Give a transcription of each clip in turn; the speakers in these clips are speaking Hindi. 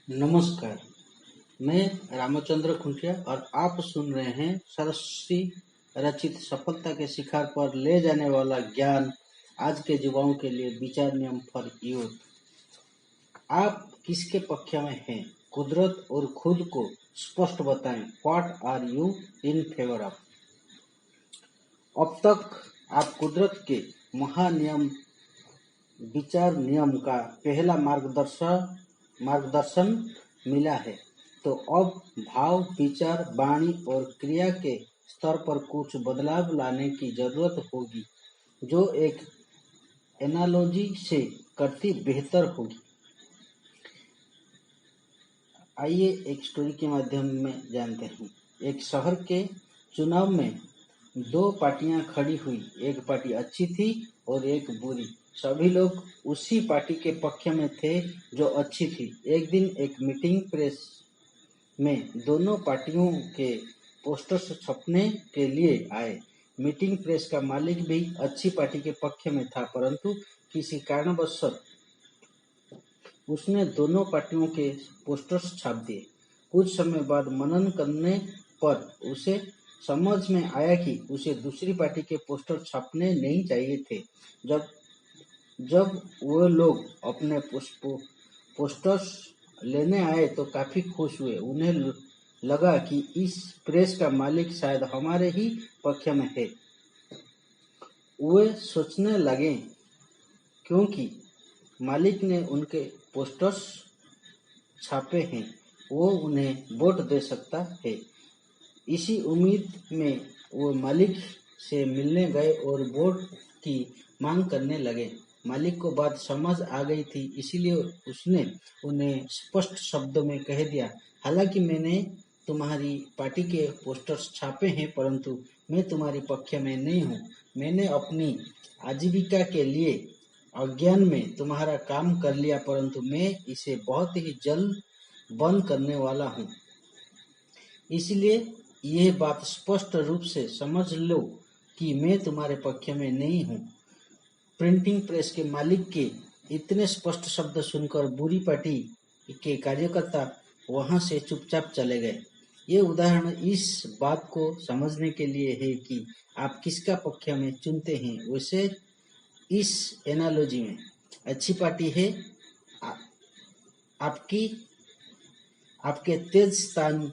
नमस्कार, मैं रामचंद्र खुंटिया और आप सुन रहे हैं सरस्वती रचित सफलता के शिखर पर ले जाने वाला ज्ञान आज के युवाओं के लिए विचार नियम फॉर यूथ। आप किसके पक्ष में हैं? कुदरत और खुद को स्पष्ट बताएं। What are you in favour of? अब तक आप कुदरत के महानियम विचार नियम का पहला मार्गदर्शन मिला है, तो अब भाव, विचार, वाणी और क्रिया के स्तर पर कुछ बदलाव लाने की जरूरत होगी, जो एक एनालॉजी से करती बेहतर होगी। आइए एक स्टोरी के माध्यम में जानते हैं। एक शहर के चुनाव में दो पार्टियां खड़ी हुई। एक पार्टी अच्छी थी और एक बुरी। सभी लोग उसी पार्टी के पक्ष में थे जो अच्छी थी। एक दिन एक मीटिंग प्रेस में दोनों पार्टियों के पोस्टर्स छपने के लिए आए। मीटिंग प्रेस का मालिक भी अच्छी पार्टी के पक्ष में था, परंतु किसी कारणवश उसने दोनों पार्टियों के पोस्टर्स छाप दिए। कुछ समय बाद मनन करने पर उसे समझ में आया कि उसे दूसरी पार्टी के पोस्टर छापने नहीं चाहिए थे। जब वो लोग अपने पोस्टर्स लेने आए तो काफी खुश हुए। उन्हें लगा कि इस प्रेस का मालिक शायद हमारे ही पक्ष में है। वे सोचने लगे, क्योंकि मालिक ने उनके पोस्टर्स छापे हैं, वो उन्हें वोट दे सकता है। इसी उम्मीद में वो मालिक से मिलने गए और वोट की मांग करने लगे। मालिक को बात समझ आ गई थी, इसीलिए उसने उन्हें स्पष्ट शब्दों में कह दिया, हालांकि मैंने तुम्हारी पार्टी के पोस्टर्स छापे हैं, परंतु मैं तुम्हारी पक्ष में नहीं हूँ। मैंने अपनी आजीविका के लिए अज्ञान में तुम्हारा काम कर लिया, परंतु मैं इसे बहुत ही जल्द बंद करने वाला हूँ। इसलिए यह बात स्पष्ट रूप से समझ लो कि मैं तुम्हारे पक्ष में नहीं हूँ। प्रिंटिंग प्रेस के मालिक के इतने स्पष्ट शब्द सुनकर बुरी पार्टी के कार्यकर्ता वहां से चुपचाप चले गए। ये उदाहरण इस बात को समझने के लिए है कि आप किसका पक्ष में चुनते हैं। वैसे इस एनालॉजी में अच्छी पार्टी है आपके तेज स्थान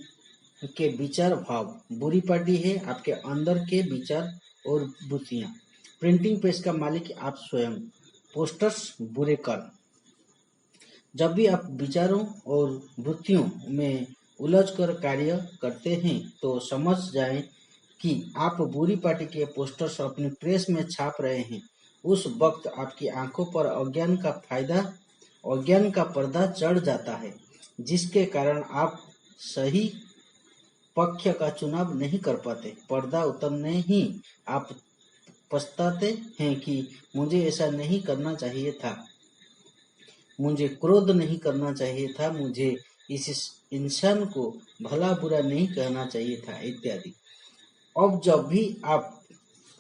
के विचार भाव, बुरी पार्टी है आपके अंदर के विचार और बुद्धियां। प्रिंटिंग प्रेस का मालिक आप स्वयं। पोस्टर्स बुरे कर्म। जब भी आप विचारों और वृत्तियों में उलझकर कार्य करते हैं तो समझ जाएं कि आप बुरी पार्टी के पोस्टर्स अपनी प्रेस में छाप रहे हैं। उस वक्त आपकी आंखों पर अज्ञान का पर्दा चढ़ जाता है, जिसके कारण आप सही पक्ष का चुनाव नहीं कर पाते। पर्दा उतरने ही आप पछताते हैं कि मुझे ऐसा नहीं करना चाहिए था, मुझे क्रोध नहीं करना चाहिए था, मुझे इस इंसान को भला बुरा नहीं कहना चाहिए था, इत्यादि। अब जब भी आप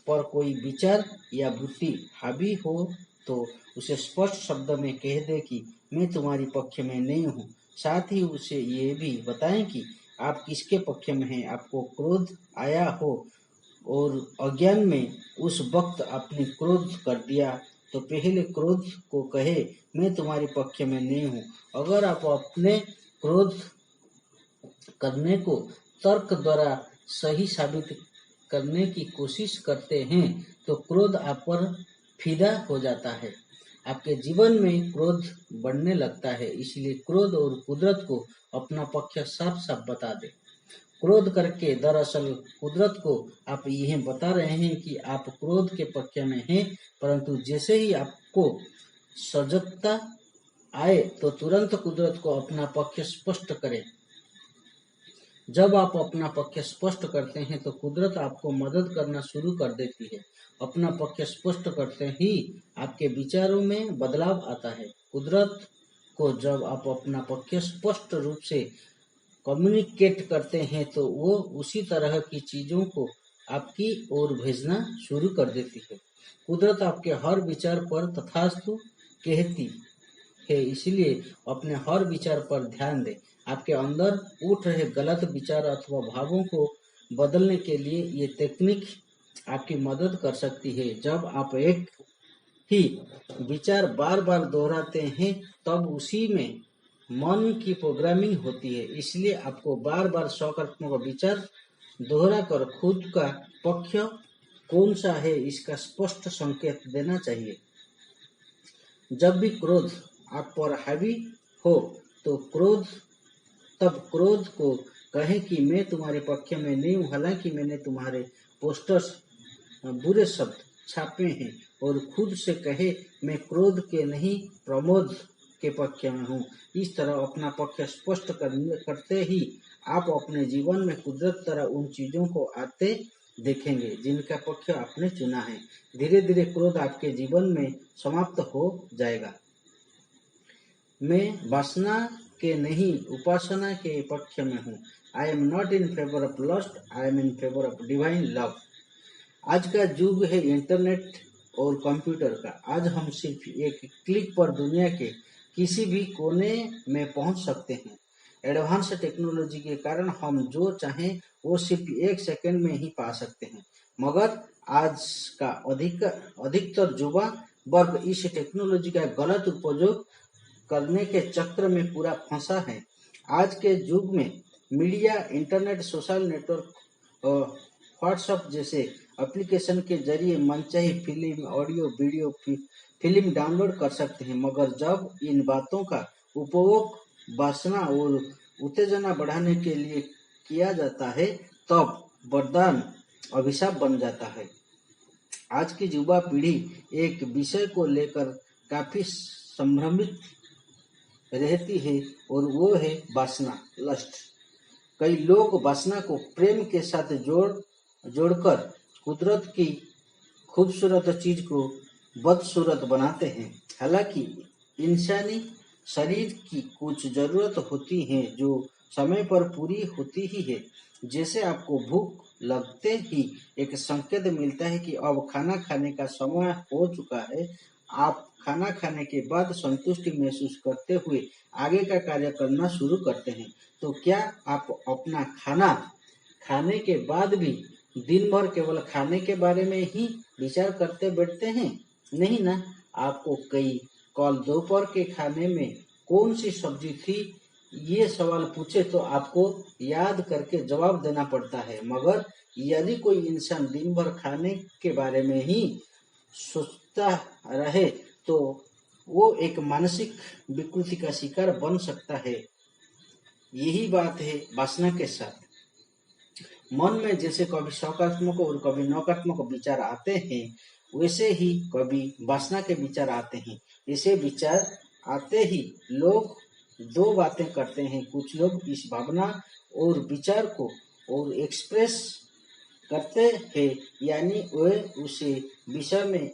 पर कोई विचार या वृत्ति हावी हो तो उसे स्पष्ट शब्द में कह दे कि मैं तुम्हारी पक्ष में नहीं हूँ। साथ ही उसे ये भी बताएं कि आप किसके पक्ष में हैं। आपको क्रोध आया हो और अज्ञान में उस वक्त आपने क्रोध कर दिया, तो पहले क्रोध को कहे, मैं तुम्हारे पक्ष में नहीं हूँ। अगर आप अपने क्रोध करने को तर्क द्वारा सही साबित करने की कोशिश करते हैं तो क्रोध आप पर फिदा हो जाता है। आपके जीवन में क्रोध बढ़ने लगता है। इसलिए क्रोध और कुदरत को अपना पक्ष साफ साफ बता दे। क्रोध करके दरअसल कुदरत को आप यह बता रहे हैं कि आप क्रोध के पक्ष में हैं, परंतु जैसे ही आपको सजगता आए तो तुरंत कुदरत को अपना पक्ष स्पष्ट करें। जब आप अपना पक्ष स्पष्ट करते हैं तो कुदरत आपको मदद करना शुरू कर देती है। अपना पक्ष स्पष्ट करते ही आपके विचारों में बदलाव आता है। कुदरत को जब आप अपना पक्ष स्पष्ट रूप से कम्युनिकेट करते हैं तो वो उसी तरह की चीजों को आपकी ओर भेजना शुरू कर देती है। कुदरत आपके हर विचार पर तथास्तु कहती है, इसलिए अपने हर विचार पर ध्यान दें। आपके अंदर उठ रहे गलत विचार अथवा भावों को बदलने के लिए ये तकनीक आपकी मदद कर सकती है। जब आप एक ही विचार बार बार दोहराते हैं तब उसी में मन की प्रोग्रामिंग होती है, इसलिए आपको बार बार सकारात्मक विचार दोहरा कर खुद का पक्ष कौन सा है इसका स्पष्ट संकेत देना चाहिए। जब भी क्रोध आप पर हावी हो तो तब क्रोध को कहें कि मैं तुम्हारे पक्ष में नहीं हूँ, हालांकि मैंने तुम्हारे पोस्टर्स बुरे शब्द छापे हैं, और खुद से कहे मैं क्रोध के नहीं प्रमोद के पक्ष में हूँ। इस तरह अपना पक्ष स्पष्ट करते ही आप अपने जीवन में कुदरत तरह उन चीजों को आते देखेंगे जिनका पक्ष आपने चुना है। धीरे धीरे क्रोध आपके जीवन में समाप्त हो जाएगा। मैं वासना के नहीं उपासना के पक्ष में हूँ। I am not in favour of lust, I am in favour of divine love. आज का युग है इंटरनेट और कंप्यूटर का। आज हम सिर्फ एक क्लिक पर दुनिया के किसी भी कोने में पहुंच सकते हैं। एडवांस टेक्नोलॉजी के कारण हम जो चाहें वो सिर्फ एक सेकंड में ही पा सकते हैं, मगर आज का अधिकतर युवा वर्ग इस टेक्नोलॉजी का गलत उपयोग करने के चक्र में पूरा फंसा है। आज के युग में मीडिया, इंटरनेट, सोशल नेटवर्क और व्हाट्सएप जैसे एप्लीकेशन के जरिए मनचाही film, audio, video, film download कर सकते हैं, मगर जब इन बातों का उपयोग वासना और उत्तेजना बढ़ाने के लिए किया जाता है तब वरदान अभिशाप बन जाता है। आज की युवा पीढ़ी एक विषय को लेकर काफी संभ्रमित रहती है और वो है वासना, लस्ट। कई लोग वासना को प्रेम के साथ जोड़कर कुदरत की खूबसूरत चीज को बदसूरत बनाते हैं। हालांकि इंसानी शरीर की कुछ जरूरत होती है जो समय पर पूरी होती ही है। जैसे आपको भूख लगते ही एक संकेत मिलता है कि अब खाना खाने का समय हो चुका है, आप खाना खाने के बाद संतुष्टि महसूस करते हुए आगे का कार्य करना शुरू करते हैं। तो क्या आप अपना खाना खाने के बाद भी दिन भर केवल खाने के बारे में ही विचार करते बैठते हैं? नहीं ना। आपको कल दोपहर के खाने में कौन सी सब्जी थी ये सवाल पूछे तो आपको याद करके जवाब देना पड़ता है, मगर यदि कोई इंसान दिन भर खाने के बारे में ही सोचता रहे तो वो एक मानसिक विकृति का शिकार बन सकता है। यही बात है वासना के साथ। मन में जैसे कभी सकारात्मक और कभी नकारात्मक विचार आते हैं, वैसे ही कभी वासना के विचार आते हैं। ऐसे विचार आते ही लोग दो बातें करते हैं। कुछ लोग इस भावना और विचार को और एक्सप्रेस करते हैं, यानी वे उसे विषय में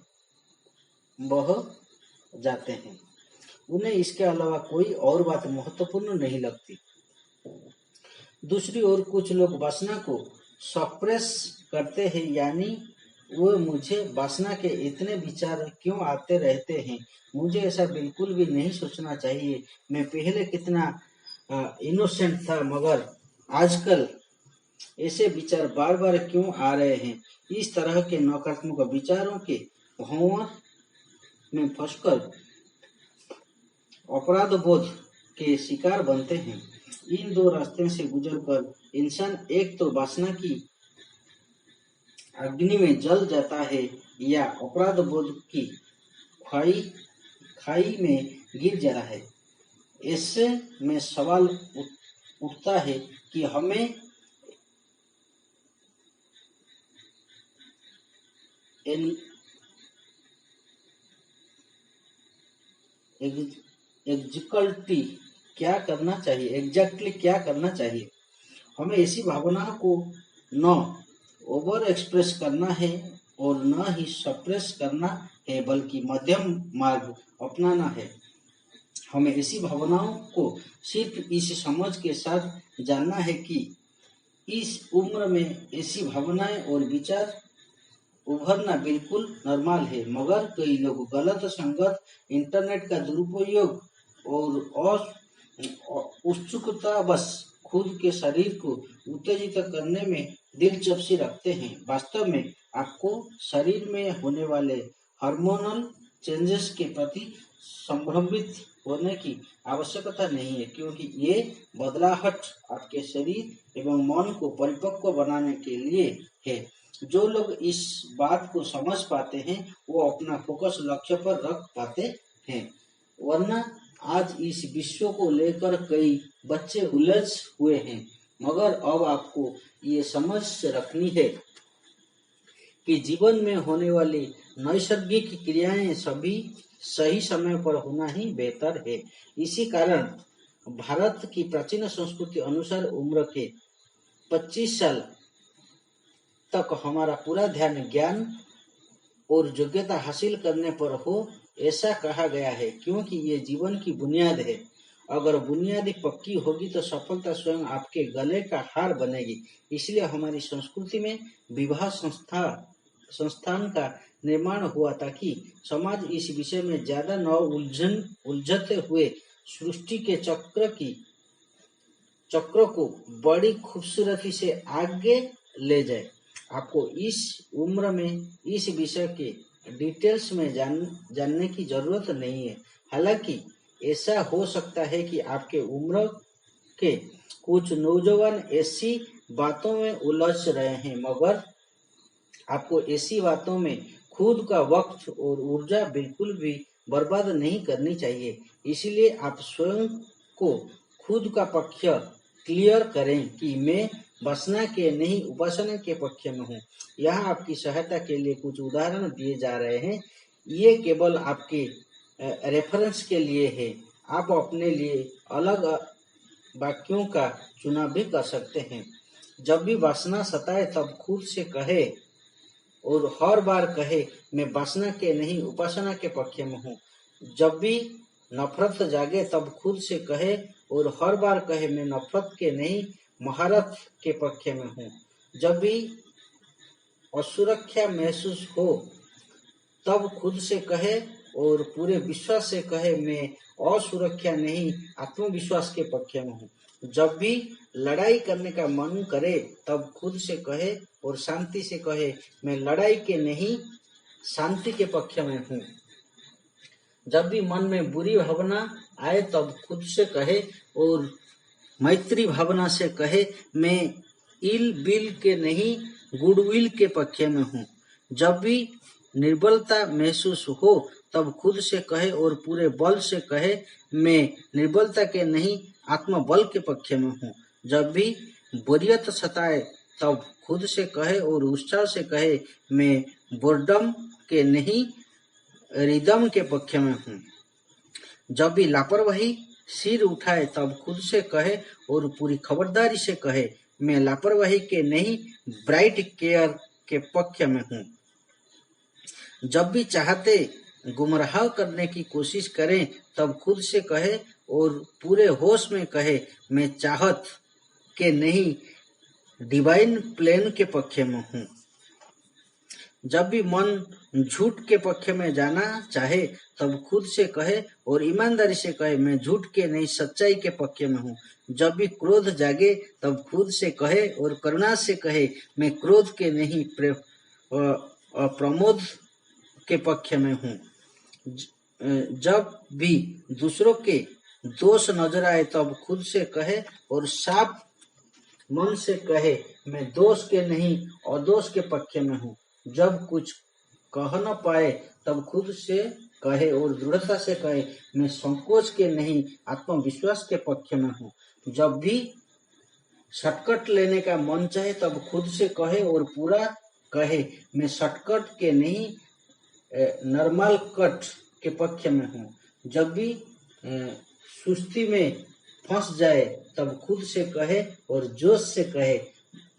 बह जाते हैं। उन्हें इसके अलावा कोई और बात महत्वपूर्ण नहीं लगती। दूसरी ओर कुछ लोग वासना को सप्रेस करते हैं, यानी वो मुझे वासना के इतने विचार क्यों आते रहते हैं, मुझे ऐसा बिल्कुल भी नहीं सोचना चाहिए, मैं पहले कितना इनोसेंट था, मगर आजकल ऐसे विचार बार बार क्यों आ रहे हैं। इस तरह के नकारात्मक विचारों के भंवर में फंसकर अपराध बोध के शिकार बनते हैं। इन दो रास्तों से गुजरकर इंसान एक तो वासना की अग्नि में जल जाता है या अपराध बोध की खाई में गिर जाता है। ऐसे में सवाल उठता है कि हमें एग्जैक्टली क्या करना चाहिए। हमें ऐसी भावना को न ओवर एक्सप्रेस करना है और न ही सप्रेस करना है, बल्कि मध्यम मार्ग अपनाना है। हमें ऐसी भावनाओं को सिर्फ इस समझ के साथ जानना है कि इस उम्र में ऐसी भावनाएं और विचार उभरना बिल्कुल नॉर्मल है, मगर कई लोग गलत संगत, इंटरनेट का दुरुपयोग और उत्सुकता बस खुद के शरीर को उत्तेजित करने में दिलचस्पी रखते हैं। वास्तव में आपको शरीर में होने वाले हार्मोनल चेंजेस के प्रति संभ्रमित होने की आवश्यकता नहीं है, क्योंकि ये बदलाहट आपके शरीर एवं मन को परिपक्व बनाने के लिए है। जो लोग इस बात को समझ पाते हैं वो अपना फोकस लक्ष्य पर रख पाते हैं, वरना आज इस विश्व को लेकर कई बच्चे उलझ हुए हैं। मगर अब आपको ये समझ रखनी है कि जीवन में होने वाली नैसर्गिक क्रियाएं सभी सही समय पर होना ही बेहतर है। इसी कारण भारत की प्राचीन संस्कृति अनुसार उम्र के 25 साल तक हमारा पूरा ध्यान ज्ञान और योग्यता हासिल करने पर हो, ऐसा कहा गया है, क्योंकि ये जीवन की बुनियाद है। अगर बुनियादी पक्की होगी तो सफलता स्वयं आपके गले का हार बनेगी। इसलिए हमारी संस्कृति में विवाह संस्थान का निर्माण हुआ ताकि समाज इस विषय में ज्यादा न उलझते हुए सृष्टि के चक्र को बड़ी खूबसूरती से आगे ले जाए। आपको इस उम्र में इस विषय के डिटेल्स में जानने की जरूरत नहीं है। हालांकि ऐसा हो सकता है कि आपके उम्र के कुछ नौजवान ऐसी बातों में उलझ रहे हैं, मगर आपको ऐसी बातों में खुद का वक्त और ऊर्जा बिल्कुल भी बर्बाद नहीं करनी चाहिए। इसलिए आप स्वयं को खुद का पक्ष क्लियर करें कि मैं वासना के नहीं उपासना के पक्ष में हूँ। यहाँ आपकी सहायता के लिए कुछ उदाहरण दिए जा रहे हैं। ये केवल आपके रेफरेंस के लिए है। आप अपने लिए अलग वाक्यों का चुनाव भी कर सकते हैं। जब भी वासना सताए तब खुद से कहे और हर बार कहे, मैं वासना के नहीं उपासना के पक्ष में हूँ। जब भी नफरत जागे तब खुद से कहे और हर बार कहे, मैं नफरत के नहीं महारत के पक्ष में हूँ। जब भी असुरक्षा महसूस हो तब खुद से कहे और पूरे विश्वास से कहे, मैं असुरक्षा नहीं आत्मविश्वास के पक्ष में हूँ। जब भी लड़ाई करने का मन करे तब खुद से कहे और शांति से कहे, मैं लड़ाई के नहीं शांति के पक्ष में हूँ। जब भी मन में बुरी भावना आए तब खुद से कहे और मैत्री भावना से कहे, मैं इल बिल के नहीं गुडविल के पक्ष में हूँ। जब भी निर्बलता महसूस हो तब खुद से कहे और पूरे बल से कहे, मैं निर्बलता के नहीं आत्मबल के पक्ष में हूँ। जब भी बोरियत सताए तब खुद से कहे और उत्साह से कहे, मैं बोर्डम के नहीं रिदम के पक्ष में हूँ। जब भी लापरवाही सिर उठाए तब खुद से कहे और पूरी खबरदारी से कहे, मैं लापरवाही के नहीं ब्राइट केयर के पक्ष में हूँ। जब भी चाहते गुमराह करने की कोशिश करें तब खुद से कहे और पूरे होश में कहे, मैं चाहत के नहीं डिवाइन प्लेन के पक्ष में हूँ। जब भी मन झूठ के पक्ष में जाना चाहे तब खुद से कहे और ईमानदारी से कहे, मैं झूठ के नहीं सच्चाई के पक्ष में हूँ। जब भी क्रोध जागे तब खुद से कहे और करुणा से कहे, मैं क्रोध के नहीं प्रमोद के पक्ष में हूँ। जब भी दूसरों के दोष नजर आए तब खुद से कहे और साफ मन से कहे, मैं दोष के नहीं अदोष के पक्ष में हूँ। जब कुछ कह न पाए तब खुद से कहे और दृढ़ता से कहे, मैं संकोच के नहीं आत्मविश्वास के पक्ष में हूँ। जब भी शॉर्टकट लेने का मन चाहे तब खुद से कहे और पूरा कहे, मैं शॉर्टकट के नहीं नॉर्मल कट के पक्ष में हूँ। जब भी सुस्ती में फंस जाए तब खुद से कहे और जोश से कहे,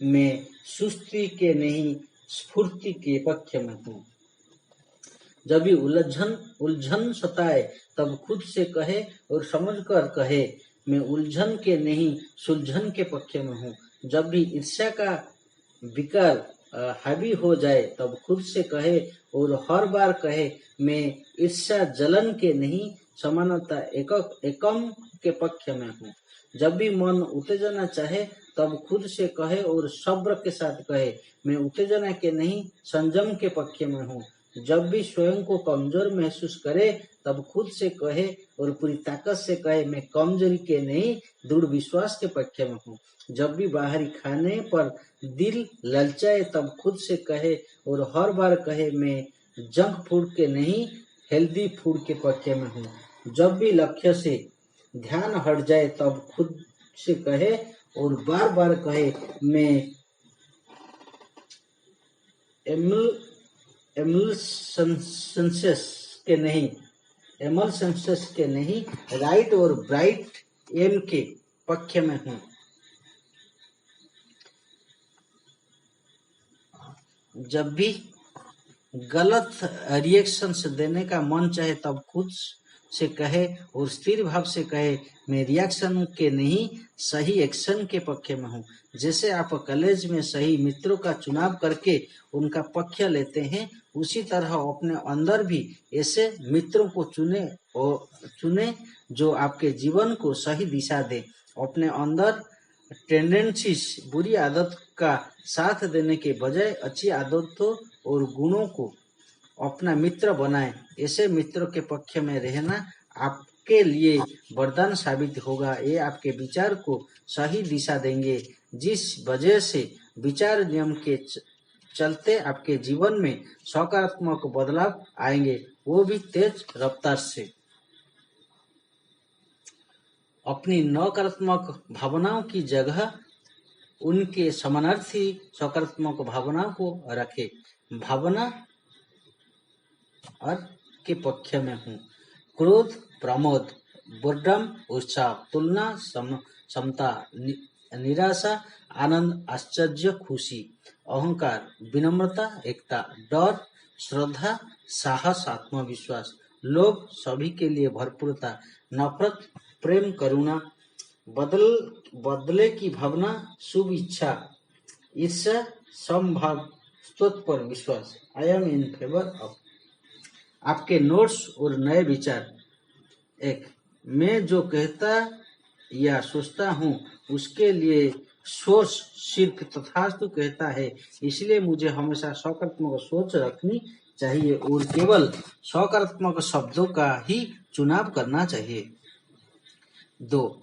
मैं सुस्ती के नहीं स्फूर्ति के पक्ष में हूँ। जब भी उलझन सताए तब खुद से कहे और समझकर कहे, मैं उलझन के नहीं सुलझन के पक्ष में हूँ। जब भी ईर्ष्या का विकार हावी हो जाए तब खुद से कहे और हर बार कहे, मैं ईर्ष्या जलन के नहीं समानता एकम के पक्ष में हूँ। जब भी मन उत्तेजना चाहे तब खुद से कहे और सब्र के साथ कहे, मैं उत्तेजना के नहीं संयम के पक्ष में हूँ। जब भी स्वयं को कमजोर महसूस करे तब खुद से कहे और पूरी ताकत से कहे, मैं कमजोरी के नहीं दृढ़ विश्वास के पक्ष में हूँ। जब भी बाहरी खाने पर दिल ललचाए तब खुद से कहे और हर बार कहे, मैं जंक फूड के नहीं हेल्दी फूड के पक्ष में हूँ। जब भी लक्ष्य से ध्यान हट जाए तब खुद से कहे और बार बार कहे, मैं एमल्संसेस के नहीं राइट और ब्राइट एम के पक्ष में हूँ। जब भी गलत रिएक्शंस देने का मन चाहे तब खुद से कहे और स्थिर भाव से कहे, मैं रिएक्शन के नहीं सही एक्शन के पक्ष में हूँ। जैसे आप कॉलेज में सही मित्रों का चुनाव करके उनका पक्ष लेते हैं, उसी तरह अपने अंदर भी ऐसे मित्रों को चुने जो आपके जीवन को सही दिशा दे। अपने अंदर टेंडेंसीज बुरी आदत का साथ देने के बजाय अच्छी आदतों और गुणों को अपना मित्र बनाए। ऐसे मित्रों के पक्ष में रहना आपके लिए वरदान साबित होगा। ये आपके विचार को सही दिशा देंगे, जिस वजह से विचार नियम के चलते आपके जीवन में सकारात्मक बदलाव आएंगे, वो भी तेज रफ्तार से। अपनी नकारात्मक भावनाओं की जगह उनके समानार्थी सकारात्मक भावनाओं को रखें। भावना और के पक्ष में हूँ। क्रोध, प्रमोद, बोर्डम, उत्साह, तुलना, समता, निराशा, आनंद, आश्चर्य, खुशी, अहंकार, विनम्रता, एकता, डर, श्रद्धा, साहस, आत्मविश्वास, लोभ, सभी के लिए भरपूरता, नफरत, प्रेम, करुणा, बदले की भावना, शुभ इच्छा, ईर्ष्या, समभाव, स्तुति पर विश्वास। आई एम इन फेवर ऑफ। आपके नोट्स और नए विचार। एक, मैं जो कहता या सोचता हूँ उसके लिए सोच सिर्फ तथास्तु कहता है, इसलिए मुझे हमेशा सकारात्मक सोच रखनी चाहिए और केवल सकारात्मक शब्दों का ही चुनाव करना चाहिए। 2,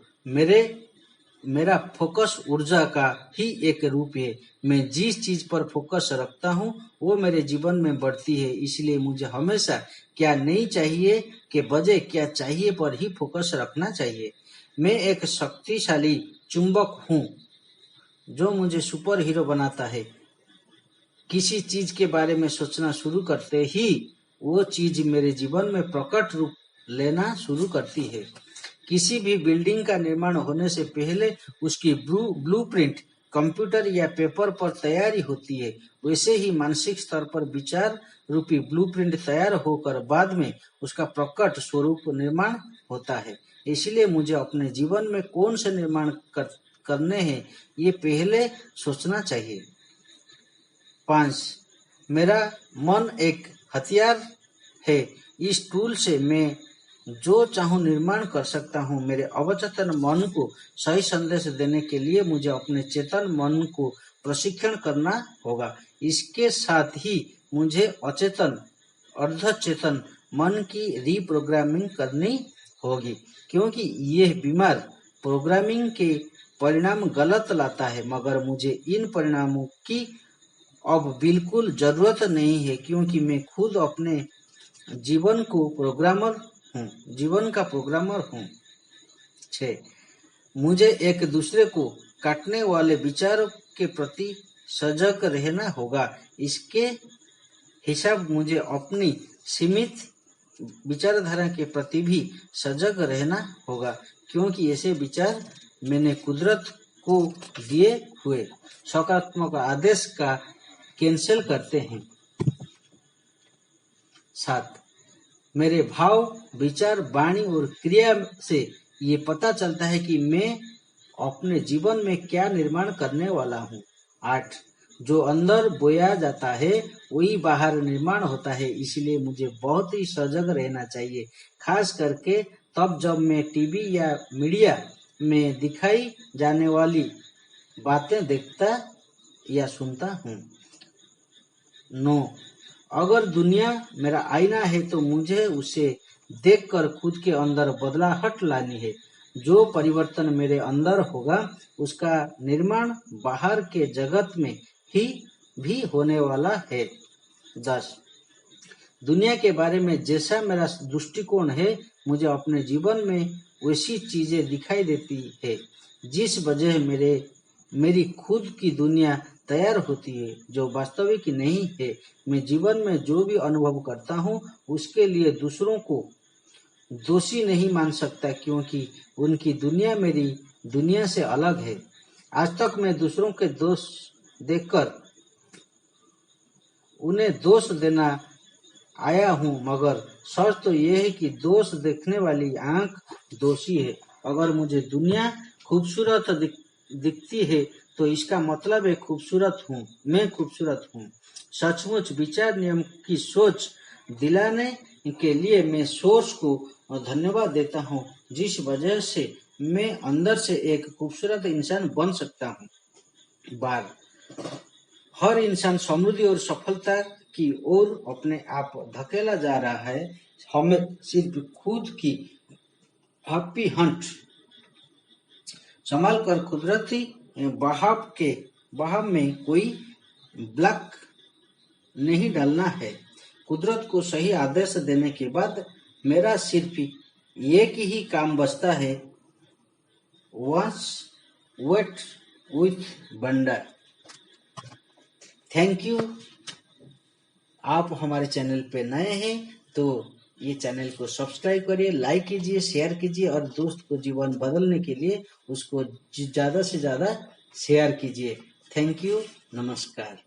मेरा फोकस ऊर्जा का ही एक रूप है। मैं जिस चीज पर फोकस रखता हूँ वो मेरे जीवन में बढ़ती है, इसलिए मुझे हमेशा क्या नहीं चाहिए के बजाय क्या चाहिए पर ही फोकस रखना चाहिए। मैं एक शक्तिशाली चुंबक हूँ जो मुझे सुपर हीरो बनाता है। किसी चीज के बारे में सोचना शुरू करते ही वो चीज मेरे जीवन में प्रकट रूप लेना शुरू करती है। किसी भी बिल्डिंग का निर्माण होने से पहले उसकी ब्लूप्रिंट कंप्यूटर या पेपर पर तैयारी होती है, वैसे ही मानसिक स्तर पर विचार रूपी ब्लूप्रिंट तैयार होकर बाद में उसका प्रकट स्वरूप निर्माण होता है। इसलिए मुझे अपने जीवन में कौन से निर्माण करने हैं ये पहले सोचना चाहिए। 5, मेरा मन एक हथियार है। इस टूल से मैं जो चाहूं निर्माण कर सकता हूं। मेरे अवचेतन मन को सही संदेश देने के लिए मुझे अपने चेतन मन को प्रशिक्षण करना होगा। इसके साथ ही मुझे अचेतन अर्धचेतन मन की रीप्रोग्रामिंग करनी होगी, क्योंकि यह बीमार प्रोग्रामिंग के परिणाम गलत लाता है। मगर मुझे इन परिणामों की अब बिल्कुल जरूरत नहीं है, क्योंकि मैं खुद अपने जीवन का प्रोग्रामर हूँ। 6, मुझे एक दूसरे को काटने वाले विचारों के प्रति सजग रहना होगा। इसके हिसाब मुझे अपनी सीमित विचारधारा के प्रति भी सजग रहना होगा, क्योंकि ऐसे विचार मैंने कुदरत को दिए हुए सकारात्मक आदेश का कैंसिल करते हैं। 7, मेरे भाव, विचार, वाणी और क्रिया से ये पता चलता है कि मैं अपने जीवन में क्या निर्माण करने वाला हूँ। 8, जो अंदर बोया जाता है वही बाहर निर्माण होता है, इसलिए मुझे बहुत ही सजग रहना चाहिए, खास करके तब जब मैं टीवी या मीडिया में दिखाई जाने वाली बातें देखता या सुनता हूँ। 9. अगर दुनिया मेरा आईना है तो मुझे उसे देखकर खुद के अंदर बदलाहट लानी है। जो परिवर्तन मेरे अंदर होगा उसका निर्माण बाहर के जगत में ही भी होने वाला है। 10. दुनिया के बारे में जैसा मेरा दृष्टिकोण है, मुझे अपने जीवन में वैसी चीजें दिखाई देती है जिस वजह मेरी खुद की दुनिया तैयार होती है, जो वास्तविक नहीं है। मैं जीवन में जो भी अनुभव करता हूँ उसके लिए दूसरों को दोषी नहीं मान सकता, क्योंकि उनकी दुनिया मेरी दुनिया से अलग है। आज तक मैं दूसरों के दोष देखकर उन्हें दोष देना आया हूँ, मगर सच तो यह है कि दोष देखने वाली आंख दोषी है। अगर मुझे दुनिया खूबसूरत दिखती है तो इसका मतलब है मैं खूबसूरत हूँ। सचमुच विचार नियम की सोच दिलाने के लिए मैं सोच को धन्यवाद देता हूँ, जिस वजह से मैं अंदर से एक खूबसूरत इंसान बन सकता हूँ। 12. हर इंसान समृद्धि और सफलता की ओर अपने आप धकेला जा रहा है। हमें सिर्फ खुद की हैप्पी हंट संभाल कर कुदरती बहाव में कोई ब्लॉक नहीं डालना है। कुदरत को सही आदेश देने के बाद मेरा सिर्फ एक ही काम बचता है, watch wait with wonder. Thank you. आप हमारे चैनल पे नए हैं तो ये चैनल को सब्सक्राइब करिए, लाइक कीजिए, शेयर कीजिए और दोस्त को जीवन बदलने के लिए उसको ज्यादा से ज्यादा शेयर कीजिए। Thank you. नमस्कार।